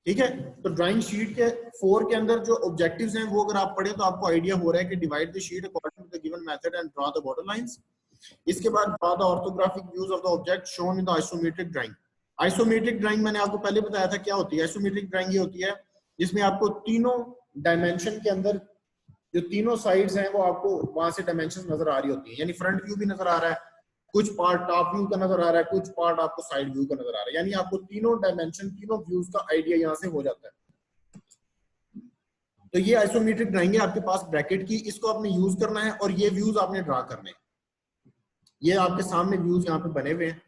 ठीक है। तो ड्राइंग शीट के 4 के अंदर जो ऑब्जेक्टिव्स हैं वो अगर आप पढ़े तो आपको आइडिया हो रहा है कि divide the sheet according to the given method and draw the border lines. इसके बाद draw the orthographic views of the object shown in the isometric drawing. Isometric drawing मैंने आपको पहले बताया था क्या होती है। आइसोमेट्रिक ड्राइंग ये होती है जिसमें आपको तीनों डायमेंशन के अंदर जो तीनों साइड्स हैं वो आपको वहां से डायमेंशन नजर आ रही होती है। यानी फ्रंट व्यू भी नजर आ रहा है, कुछ पार्ट टॉप व्यू का नजर आ रहा है, कुछ पार्ट आपको साइड व्यू का नजर आ रहा है। यानी आपको तीनों डायमेंशन तीनों व्यूज का आइडिया यहाँ से हो जाता है। तो ये आइसोमेट्रिक ड्राइंग है आपके पास ब्रैकेट की, इसको आपने यूज करना है और ये व्यूज आपने ड्रा करने हैं। ये आपके सामने व्यूज यहाँ पे बने हुए हैं।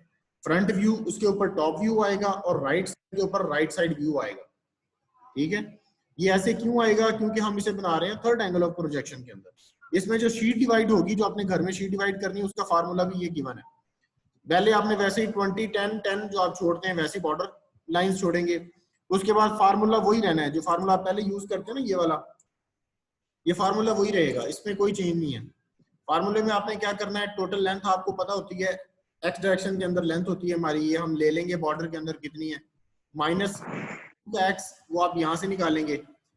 फ्रंट व्यू, उसके ऊपर टॉप व्यू आएगा और राइट साइड के ऊपर राइट साइड व्यू आएगा। ठीक है, ये ऐसे क्यों आएगा? क्योंकि हम इसे बना रहे हैं थर्ड एंगल ऑफ प्रोजेक्शन के अंदर। इसमें जो शीट डिवाइड होगी, जो अपने घर में शीट डिवाइड करनी है, उसका फार्मूला भी ये गिवन है। पहले आपने वैसे ही 20 10 10 जो आप छोड़ते हैं वैसे बॉर्डर लाइंस छोड़ेंगे। उसके बाद फार्मूला वही रहना है जो फार्मूला आप पहले यूज करते हैं ना, ये वाला, ये फार्मूला वही रहेगा, इसमें कोई चेंज नहीं है। फार्मूले में आपने क्या करना है, टोटल लेंथ आपको पता होती है, एक्स डायरेक्शन के अंदर लेंथ होती है हमारी, ये हम ले लेंगे बॉर्डर के अंदर कितनी है, माइनस एक्स, वो आप यहाँ से निकालेंगे।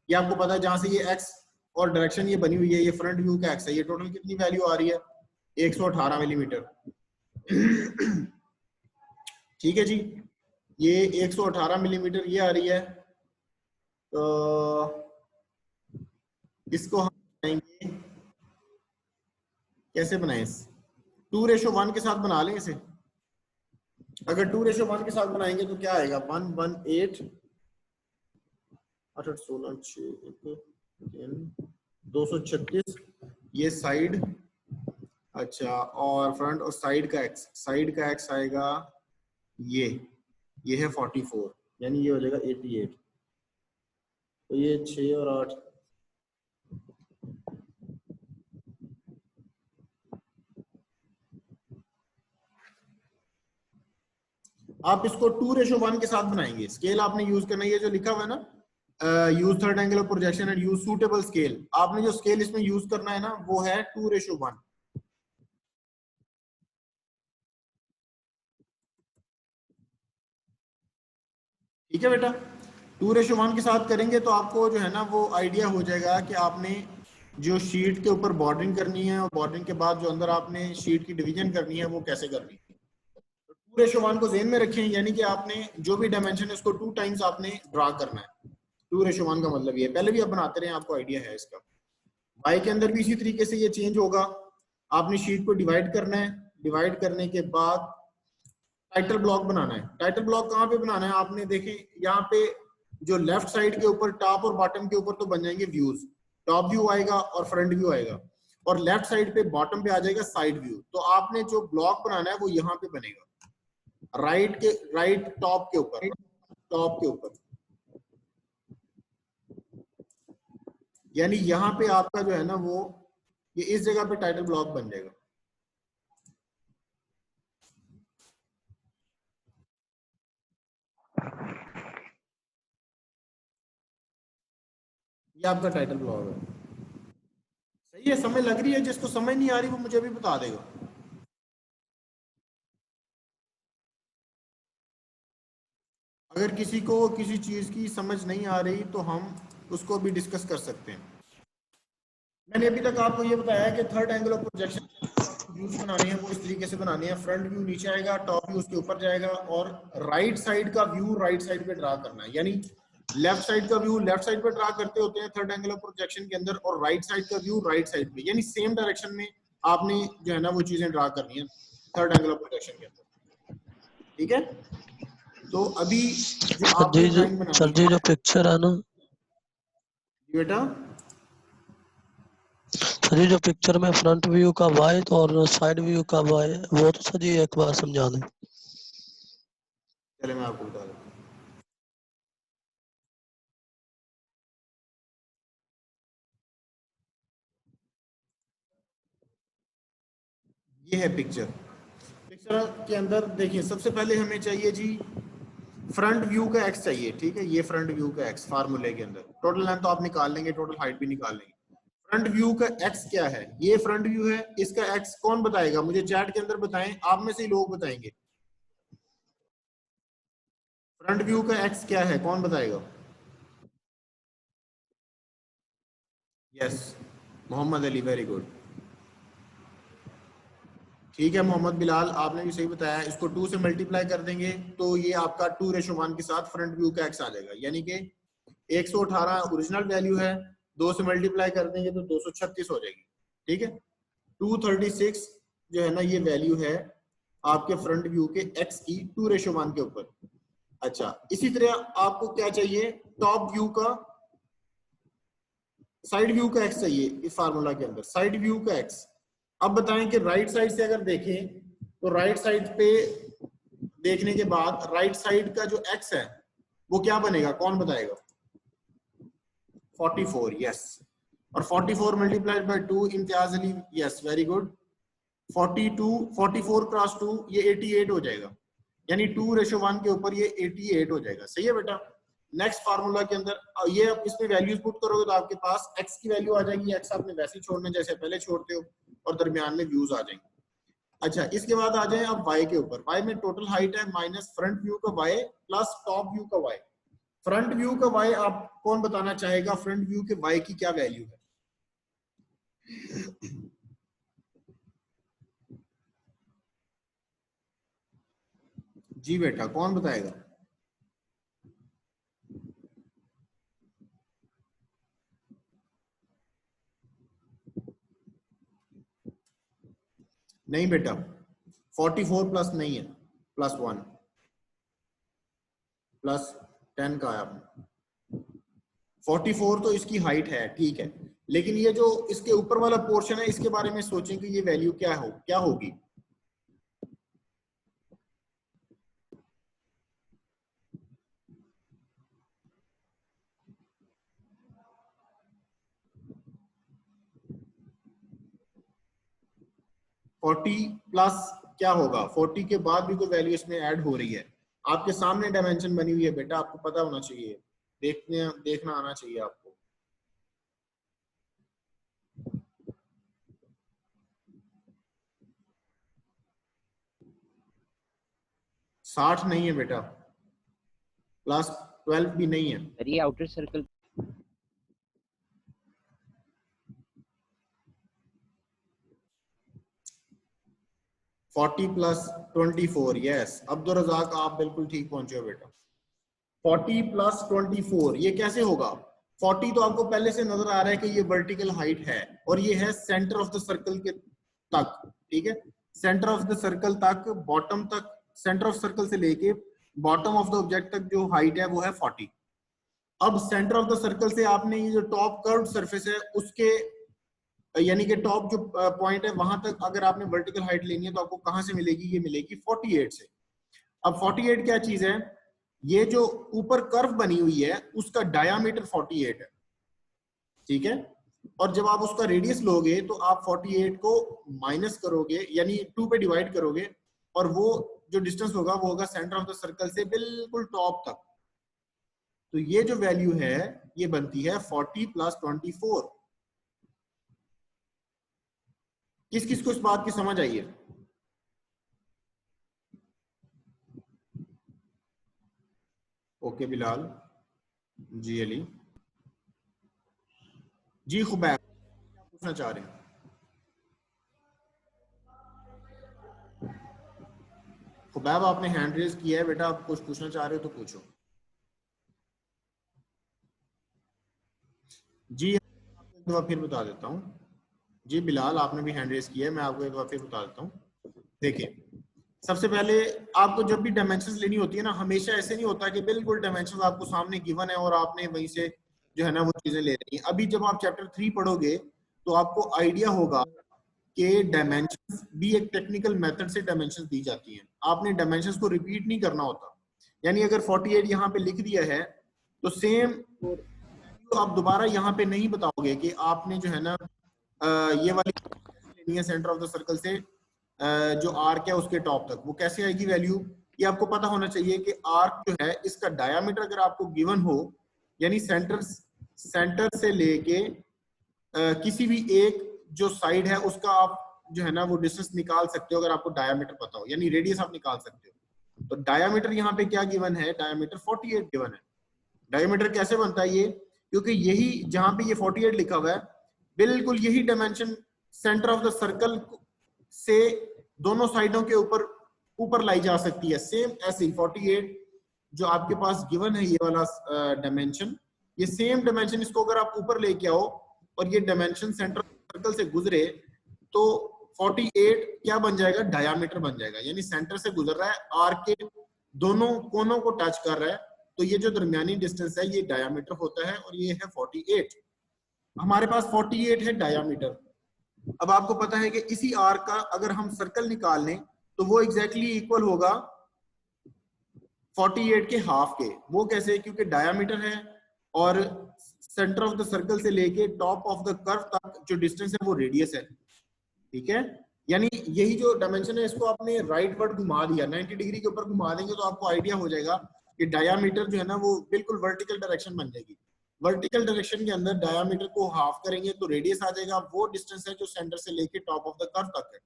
ये आपको पता है जहां से ये एक्स और डायरेक्शन ये बनी हुई है, ये फ्रंट व्यू का एक्स है, ये टोटल कितनी वैल्यू आ रही है, 118 मिलीमीटर। ठीक है जी, ये 118 मिलीमीटर ये आ रही है। तो इसको हम बनाएंगे, कैसे बनाएं? 2:1 के साथ बना लें इसे। अगर 2:1 के साथ बनाएंगे तो क्या आएगा, 118 8 16 6 236, ये साइड, अच्छा, और फ्रंट और साइड का एक्स आएगा, ये है 44, यानी ये हो जाएगा 88। तो ये 6 और 8, आप इसको 2:1 के साथ बनाएंगे। स्केल आपने यूज करना है, ये जो लिखा हुआ है ना, use third angle of projection and use suitable scale, आपने जो स्केल इसमें यूज करना है ना वो है 2:1। ठीक है बेटा, 2:1 के साथ करेंगे तो आपको जो है ना वो आइडिया हो जाएगा कि आपने जो शीट के ऊपर बॉर्डरिंग करनी है और बॉर्डरिंग के बाद जो अंदर आपने शीट की डिवीजन करनी है वो कैसे करनी है। तो 2:1 को ज़हन में रखें, यानी कि आपने जो भी डायमेंशन है उसको 2 टाइम्स आपने ड्रा करना है। 2:1 का मतलब ये पहले भी आप बनाते रहे, आपको आइडिया है इसका। वाई के अंदर भी इसी तरीके से ये चेंज होगा। आपने शीट को डिवाइड करना है, डिवाइड करने के बाद टाइटल ब्लॉक बनाना है। टाइटल ब्लॉक कहाँ पे बनाना है, आपने देखें यहाँ पे जो लेफ्ट साइड के ऊपर टॉप और बॉटम के ऊपर तो बन जाएंगे व्यूज, टॉप व्यू आएगा और फ्रंट व्यू आएगा, और लेफ्ट साइड पे बॉटम पे आ जाएगा साइड व्यू। तो आपने जो ब्लॉक बनाना है वो यहाँ पे बनेगा, राइट टॉप के ऊपर, टॉप के ऊपर, यानी यहाँ पे आपका जो है ना वो ये इस जगह पे टाइटल ब्लॉक बन जाएगा। ये आपका टाइटल ब्लॉक है। सही है, समझ लग रही है? जिसको समझ नहीं आ रही वो मुझे भी बता देगा। अगर किसी को किसी चीज की समझ नहीं आ रही तो हम उसको भी डिस्कस कर सकते हैं। मैंने अभी तक आपको ये बताया कि third angle of projection views बनाने हैं वो इस तरीके से बनाने हैं, फ्रंट व्यू नीचे आएगा, टॉप व्यू उसके ऊपर जाएगा, और राइट साइड का व्यू राइट साइड पे ड्रा करना है। यानी लेफ्ट साइड का व्यू लेफ्ट साइड पे ड्रा करते होते हैं थर्ड एंगल ऑफ प्रोजेक्शन के अंदर, और राइट साइड का व्यू राइट साइड पे, यानी सेम डायरेक्शन में आपने जो है ना वो चीजें ड्रा करनी है थर्ड एंगल ऑफ प्रोजेक्शन के अंदर। ठीक है, तो अभी जो आपने ड्राइंग बनानी है जो पिक्चर है ना बेटा, सर जो पिक्चर में फ्रंट व्यू का वाई और साइड व्यू का वाई, वो तो सर जी एक बार समझा दें। चले मैं आपको बता दूं। ये है पिक्चर, पिक्चर के अंदर देखिए सबसे पहले हमें चाहिए जी फ्रंट व्यू का एक्स चाहिए। ठीक है, ये फ्रंट व्यू का एक्स फार्मूले के अंदर, टोटल लेंथ तो आप निकाल लेंगे, टोटल हाइट भी निकाल लेंगे। फ्रंट व्यू का एक्स क्या है, ये फ्रंट व्यू है, इसका एक्स कौन बताएगा मुझे चैट के अंदर बताएं, आप में से ही लोग बताएंगे। फ्रंट व्यू का एक्स क्या है, कौन बताएगा? Yes Mohammed Ali, very good. ठीक है मोहम्मद बिलाल, आपने भी सही बताया। इसको 2 से मल्टीप्लाई कर देंगे तो ये आपका 2:1 के साथ फ्रंट व्यू का एक्स आ जाएगा, यानी कि 118 ओरिजिनल वैल्यू है, 2 से मल्टीप्लाई कर देंगे तो 236 हो जाएगी। ठीक है, 236 जो है ना ये वैल्यू है आपके फ्रंट व्यू के एक्स की 2:1 के ऊपर। अच्छा, इसी तरह आपको क्या चाहिए, टॉप व्यू का, साइड व्यू का एक्स चाहिए इस फार्मूला के अंदर, साइड व्यू का एक्स। अब बताएं कि राइट साइड से अगर देखें तो राइट साइड पे देखने के बाद राइट साइड का जो एक्स है वो क्या बनेगा, कौन बताएगा? 44, यस। और 44 multiplied by 2, Imtiaz Ali, yes very good. 44 cross 2 ये 88 हो जाएगा, यानी 2:1 के ऊपर ये 88 हो जाएगा। सही है बेटा। नेक्स्ट फार्मूला के अंदर ये आप इसमें वैल्यूज पुट करोगे तो आपके पास x की वैल्यू आ जाएगी। x आपने वैसे ही छोड़ने जैसे पहले छोड़ते हो, और दरमियान में व्यूज आ जाएंगे। अच्छा, इसके बाद आ जाए अब y के ऊपर। y में टोटल हाइट है माइनस फ्रंट व्यू का y प्लस टॉप व्यू का y। फ्रंट व्यू का y आप कौन बताना चाहेगा, फ्रंट व्यू के y की क्या वैल्यू है? जी बेटा, कौन बताएगा? नहीं बेटा, 44 प्लस नहीं है, +1 +10 का है आपने। 44 तो इसकी हाइट है, ठीक है, लेकिन ये जो इसके ऊपर वाला पोर्शन है इसके बारे में सोचें कि ये वैल्यू क्या होगी। फोर्टी प्लस क्या होगा, 40 के बाद भी कोई वैल्यू इसमें ऐड हो रही है। आपके सामने डायमेंशन बनी हुई है बेटा, आपको पता होना चाहिए, देखना आना चाहिए आपको। 60 नहीं है बेटा, +12 भी नहीं है। ये outer circle 40 + 24, yes Abdul Razak, आप बिल्कुल ठीक पहुंचे हो बेटा। 40 + 24 ये कैसे होगा? 40 तो आपको पहले से नजर आ रहा है कि ये वर्टिकल हाइट है, और ये है सेंटर ऑफ द सर्कल के तक। ठीक है, सेंटर ऑफ द सर्कल तक, बॉटम तक, सेंटर ऑफ सर्कल से लेके बॉटम ऑफ द ऑब्जेक्ट तक जो हाइट है वो है 40। अब सेंटर ऑफ द सर्कल से आपने ये जो टॉप कर्व्ड सरफेस है उसके, यानी कि टॉप जो पॉइंट है वहां तक अगर आपने वर्टिकल हाइट लेनी है तो आपको कहां से मिलेगी, ये मिलेगी 48 से। अब 48 क्या चीज है, ये जो ऊपर कर्व बनी हुई है उसका डायामीटर 48 है। ठीक है, और जब आप उसका रेडियस लोगे तो आप 48 को माइनस करोगे, यानी 2 पे डिवाइड करोगे, और वो जो डिस्टेंस होगा वो होगा सेंटर ऑफ द सर्कल से बिल्कुल टॉप तक। तो ये जो वैल्यू है ये बनती है 40 + 24। किस किस को इस बात की समझ आई है? ओके बिलाल, जी अली, जी खुबैब, क्या पूछना चाह रहे हैं? खुबैब आपने हैंड रेज किया है बेटा, आप कुछ पूछना चाह रहे हो तो पूछो। जी आपको एक दफा फिर बता देता हूँ। जी बिलाल, आपने भी हैंड रेज किया है, मैं आपको एक बार फिर बता देता हूँ। देखिए, सबसे पहले आपको जब भी डायमेंशंस लेनी होती है ना, हमेशा ऐसे नहीं होता कि बिल्कुल डायमेंशंस आपको सामने गिवन है और आपने वहीं से जो है ना वो चीजें ले रही हैं। अभी जब आप चैप्टर 3 पढ़ोगे तो आपको आइडिया होगा कि डायमेंशंस भी एक टेक्निकल मेथड से डायमेंशंस दी जाती हैं। आपने डायमेंशंस को रिपीट नहीं करना होता, यानी अगर 48 यहाँ पे लिख दिया है तो सेम तो आप दोबारा यहाँ पे नहीं बताओगे कि आपने जो है ना ये वाली लेनी है सेंटर ऑफ द सर्कल से जो आर्क है उसके टॉप तक, वो कैसे आएगी वैल्यू, ये आपको पता होना चाहिए कि आर्क जो है इसका डायामीटर अगर आपको गिवन हो, यानी सेंटर से लेके किसी भी एक जो साइड है उसका आप जो है ना वो डिस्टेंस निकाल सकते हो अगर आपको डायामीटर पता हो, यानी रेडियस आप निकाल सकते हो। तो डायामीटर यहाँ पे क्या गिवन है, डायामीटर 48 गिवन है। डायामीटर कैसे बनता है ये, क्योंकि यही जहां पे ये 48 लिखा हुआ है बिल्कुल यही dimension centre of the circle से दोनों साइडों के ऊपर लाई जा सकती है। सेम ऐसे 48 जो आपके पास गिवन है ये वाला डायमेंशन, ये सेम डायमेंशन इसको अगर आप ऊपर लेके आओ और ये डायमेंशन सेंटर सर्कल से गुजरे तो 48 क्या बन जाएगा, डायामीटर बन जाएगा। यानी सेंटर से गुजर रहा है, आर्क के दोनों कोनों को टच कर रहा है, तो ये जो दरमियानी डिस्टेंस है ये डायामीटर होता है और ये है 48। हमारे पास 48 है डायामीटर। अब आपको पता है कि इसी आर्क का अगर हम सर्कल निकाल लें तो वो एग्जैक्टली इक्वल होगा 48 के हाफ के। वो कैसे, क्योंकि डायामीटर है और सेंटर ऑफ द सर्कल से लेके टॉप ऑफ द कर्व तक जो डिस्टेंस है वो रेडियस है, ठीक है। यानी यही जो डायमेंशन है इसको आपने राइट वर्ड घुमा दिया, 90 डिग्री के ऊपर घुमा देंगे तो आपको आइडिया हो जाएगा कि डायामीटर जो है ना वो बिल्कुल वर्टिकल डायरेक्शन बन जाएगी। वर्टिकल डायरेक्शन के अंदर डायामीटर को हाफ करेंगे तो रेडियस आ जाएगा, वो डिस्टेंस है जो सेंटर से लेके टॉप ऑफ द कर्व तक है।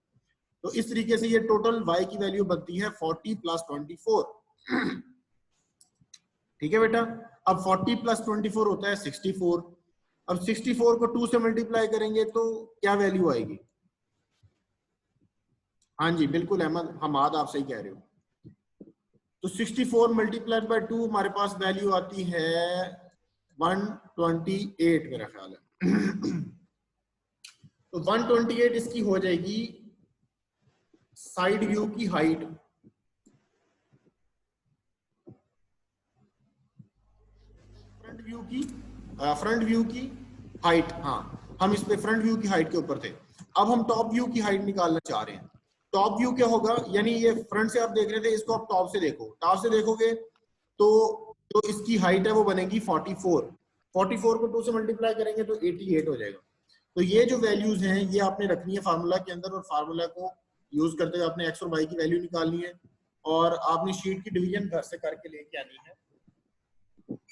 तो इस तरीके से ये टोटल y की वैल्यू बनती है 40 + 24। ठीक है बेटा। अब 40 + 24 होता है 64। अब 64 को 2 से मल्टीप्लाई करेंगे तो क्या वैल्यू आएगी? हाँ जी बिल्कुल अहमद हमाद आप सही कह रहे हो। तो 64 × 2 हमारे पास वैल्यू आती है 128 मेरा ख्याल है। तो 128 इसकी हो जाएगी साइड व्यू की हाइट। फ्रंट व्यू की हाइट, हाँ हम इस पे फ्रंट व्यू की हाइट के ऊपर थे। अब हम टॉप व्यू की हाइट निकालना चाह रहे हैं। टॉप व्यू क्या होगा, यानी ये फ्रंट से आप देख रहे थे, इसको आप टॉप से देखो, टॉप से देखोगे तो इसकी हाइट है वो बनेगी 44। 44 को 2 से मल्टीप्लाई करेंगे तो 88 हो जाएगा। तो ये जो वैल्यूज हैं ये आपने रखनी है फार्मूला के अंदर और फार्मूला को यूज करते हुए आपने एक्स और वाई की वैल्यू निकालनी है और आपने शीट की डिवीजन घर से करके लेके आनी है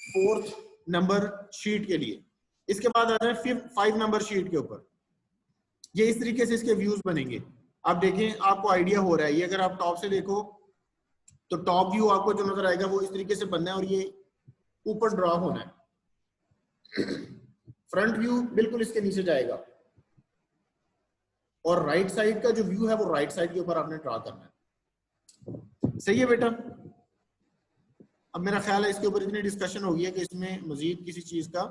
4th नंबर शीट के लिए। इसके बाद आ जाए फिर 5 नंबर शीट के ऊपर। ये इस तरीके से इसके व्यूज बनेंगे। आप देखें आपको आइडिया हो रहा है, ये अगर आप टॉप से देखो तो टॉप व्यू आपको जो नजर आएगा वो इस तरीके से बनना है और ये ऊपर ड्रॉ होना है। फ्रंट व्यू बिल्कुल इसके नीचे जाएगा और राइट साइड का जो व्यू है वो राइट साइड के ऊपर आपने ड्रॉ करना है। सही है बेटा। अब मेरा ख्याल है इसके ऊपर इतनी डिस्कशन हो गई है कि इसमें मजीद किसी चीज का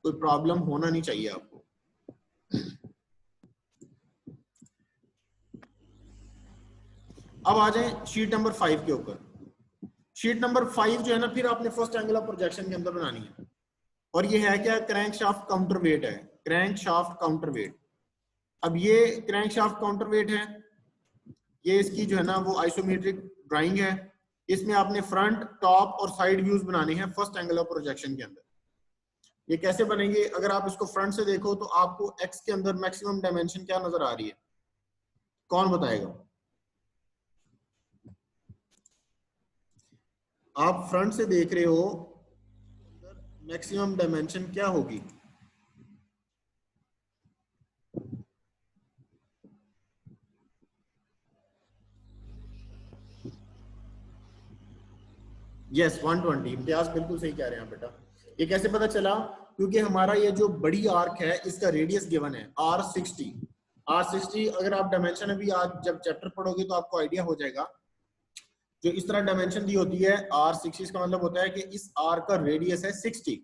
कोई प्रॉब्लम होना नहीं चाहिए आपको। अब आ जाए शीट नंबर 5 के ऊपर। शीट नंबर 5 जो है ना फिर आपने फर्स्ट एंगल ऑफ प्रोजेक्शन के अंदर बनानी है और ये है क्या, क्रैंक शाफ्ट काउंटर वेट है, क्रैंक शाफ्ट काउंटर वेट। अब ये क्रैंक शाफ्ट काउंटर वेट है, ये इसकी जो है ना वो आइसोमेट्रिक ड्राइंग है। इसमें आपने फ्रंट टॉप और साइड व्यूज बनाने हैं फर्स्ट एंगल ऑफ प्रोजेक्शन के अंदर। ये कैसे बनेंगे, अगर आप इसको फ्रंट से देखो तो आपको एक्स के अंदर मैक्सिमम डायमेंशन क्या नजर आ रही है, कौन बताएगा? आप फ्रंट से देख रहे हो, मैक्सिमम डायमेंशन क्या होगी? यस 120। इम्तियाज बिल्कुल सही कह रहे हैं बेटा। ये कैसे पता चला? क्योंकि हमारा ये जो बड़ी आर्क है इसका रेडियस गिवन है R60। R60 अगर आप डायमेंशन अभी आज जब चैप्टर पढ़ोगे तो आपको आइडिया हो जाएगा। जो इस तरह डायमेंशन दी होती है R60, इसका मतलब होता है कि इस आर्क का रेडियस है 60।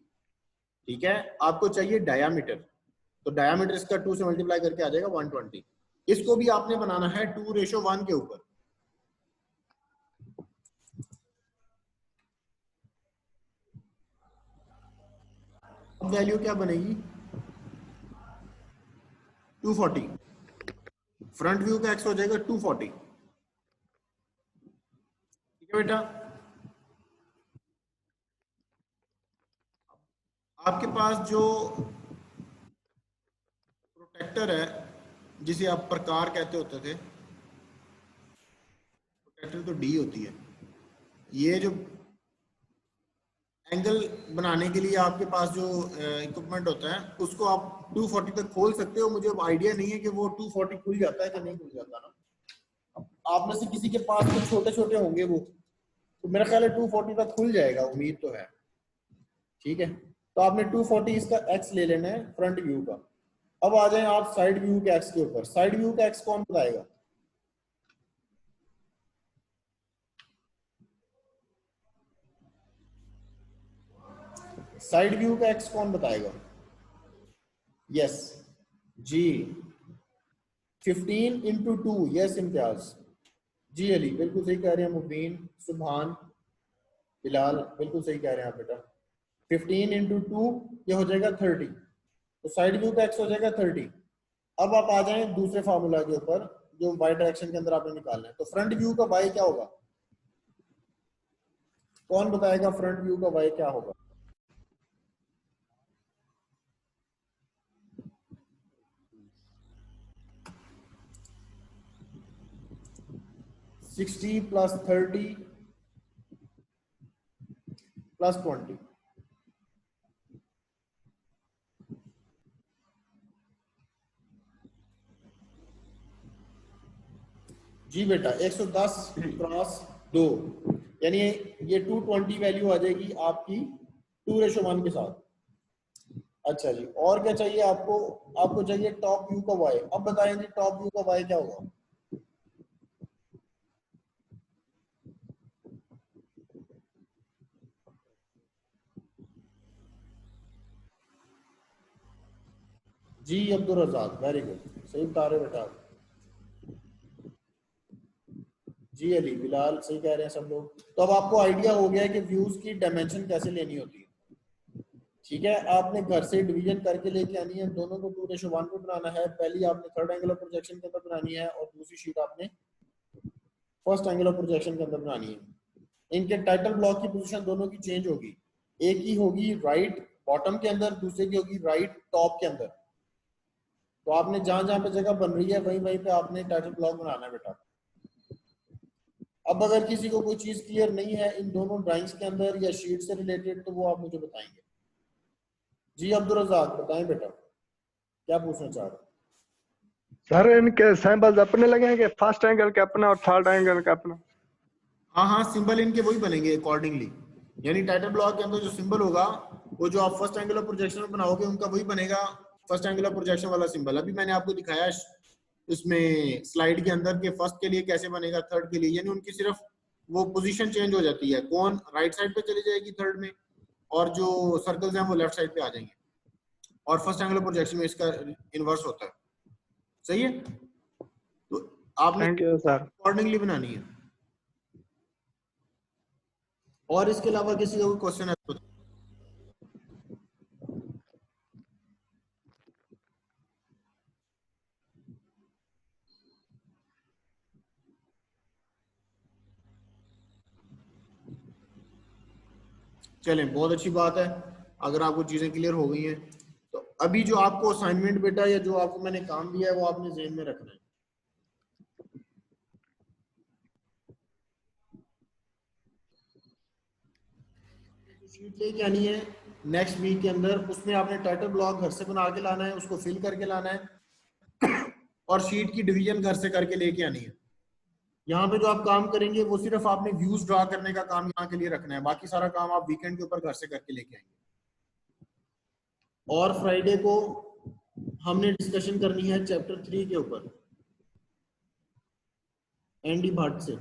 ठीक है, आपको चाहिए डायामीटर, तो डायामीटर इसका 2 से मल्टीप्लाई करके आ जाएगा 120। इसको भी आपने बनाना है 2:1 के ऊपर। अब वैल्यू क्या बनेगी? 240। फ्रंट व्यू का एक्स हो जाएगा 240। ठीक है बेटा। आपके पास जो प्रोटेक्टर है जिसे आप प्रकार कहते होते थे, प्रोटेक्टर तो डी होती है। ये जो एंगल बनाने के लिए आपके पास जो इक्विपमेंट होता है उसको आप 240 तक खोल सकते हो। मुझे आइडिया नहीं है कि वो 240 खुल जाता है कि नहीं खुल जाता ना। आप में से किसी के पास तो छोटे छोटे होंगे वो, तो मेरा ख्याल है 240 तक खुल जाएगा, उम्मीद तो है। ठीक है, तो आपने 240 इसका एक्स ले लेना है फ्रंट व्यू का। अब आ जाएं आप साइड व्यू के एक्स के ऊपर। साइड व्यू का एक्स कौन बताएगा? साइड व्यू का एक्स कौन बताएगा? यस जी, 15 इंटू 2। यस इम्तियाज जी, अली बिल्कुल सही कह रहे हैं, मुबीन, सुभान, बिलाल बिल्कुल सही कह रहे हैं आप बेटा। 15 इंटू 2 ये हो जाएगा 30, तो साइड व्यू का एक्स हो जाएगा 30। अब आप आ जाएं दूसरे फार्मूला के ऊपर जो वाई डायरेक्शन के अंदर आपने निकालना है। तो फ्रंट व्यू का वाई क्या होगा? कौन बताएगा फ्रंट व्यू का वाई क्या होगा? $60 + 30 + 20। जी बेटा 110 क्रॉस 2, यानी ये 220 वैल्यू आ जाएगी आपकी 2:1 के साथ। अच्छा जी, और क्या चाहिए आपको? आपको चाहिए टॉप व्यू का वाई। अब बताएं जी टॉप व्यू का वाई क्या होगा? जी अब्दुल रज़ाक वेरी गुड, सही बता रहे हो बेटा आप। जी अली, बिलाल सही कह रहे हैं सब लोग। तो अब आपको आइडिया हो गया है कि व्यूज की डायमेंशन कैसे लेनी होती है। ठीक है, आपने घर से डिवीजन करके लेके आनी है, दोनों को 2:1 पे बनाना है। पहली आपने थर्ड एंगल ऑफ प्रोजेक्शन के अंदर बनानी है और दूसरी शीट आपने फर्स्ट एंगल ऑफ प्रोजेक्शन के अंदर बनानी है। इनके टाइटल ब्लॉक की पोजीशन दोनों की चेंज होगी, एक की होगी राइट बॉटम के अंदर, दूसरे की होगी राइट टॉप के अंदर। तो आपने जहां जहां पे जगह बन रही है वहीं वहीं पे आपने टाइटल ब्लॉक बनाना है बेटा। अब अगर किसी को कोई चीज क्लियर नहीं है इन दोनों ड्राइंग्स के अंदर या शीट से रिलेटेड, तो वो आप मुझे बताएंगे। जी अब्दुल रज़ाक बताएं बेटा, क्या पूछना चाह रहे हैं? सर इनके सैंपल्स अपने लगेंगे, फर्स्ट एंगल के अपना और थर्ड एंगल का अपना? हाँ हाँ, सिंबल इनके वही बनेंगे अकॉर्डिंगली, यानी टाइटल ब्लॉक के अंदर जो सिंबल होगा वो जो आप फर्स्ट एंगल ऑफ प्रोजेक्शन में बनाओगे उनका वही बनेगा, फर्स्ट एंगल ऑफ प्रोजेक्शन वाला सिंबल। अभी मैंने आपको दिखाया इसमें स्लाइड के अंदर के फर्स्ट के लिए कैसे बनेगा, थर्ड के लिए, यानी उनकी सिर्फ वो पोजीशन चेंज हो जाती है, कौन राइट साइड पे चली जाएगी थर्ड में और जो सर्कल्स हैं वो लेफ्ट साइड पे आ जाएंगे, और फर्स्ट एंगल ऑफ प्रोजेक्शन में इसका इनवर्स होता है। सही है, तो आपने थैंक यू सर। अकॉर्डिंगली बनानी है। और इसके अलावा किसी का कोई क्वेश्चन है तो? चलें, बहुत अच्छी बात है अगर आपको चीजें क्लियर हो गई हैं। तो अभी जो आपको असाइनमेंट बेटा या जो आपको मैंने काम दिया है वो आपने ज़हन में रखना है। शीट लेके आनी है नेक्स्ट वीक के अंदर, उसमें आपने टाइटल ब्लॉक घर से बना के लाना है, उसको फिल करके लाना है और शीट की डिवीजन घर से करके लेके आनी है। यहाँ पे जो आप काम करेंगे वो सिर्फ आपने व्यूज ड्रा करने का काम यहाँ के लिए रखना है, बाकी सारा काम आप वीकेंड के ऊपर घर से करके लेके आएंगे। और फ्राइडे को हमने डिस्कशन करनी है चैप्टर 3 के ऊपर, एंडी भट्ट से।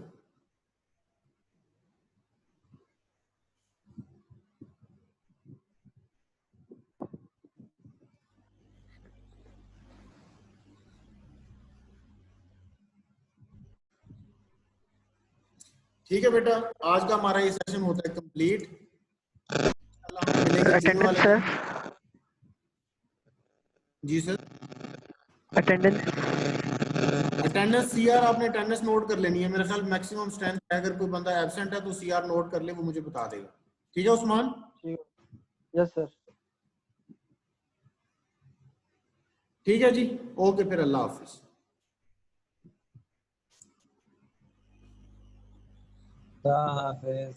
ठीक है बेटा, आज का हमारा ये सेशन होता है कंप्लीट। हम मिलेंगे जुम्मे वाले दिन। जी सर, अटेंडेंस सीआर आपने अटेंडेंस नोट कर लेनी है, मेरे ख्याल मैक्सिमम स्ट्रेंथ है, अगर कोई बंदा एब्सेंट है तो सीआर नोट कर ले, वो मुझे बता देगा। ठीक है उस्मान? Yes sir. ठीक है जी, ओके फिर, अल्लाह हाफिज। हाफिज।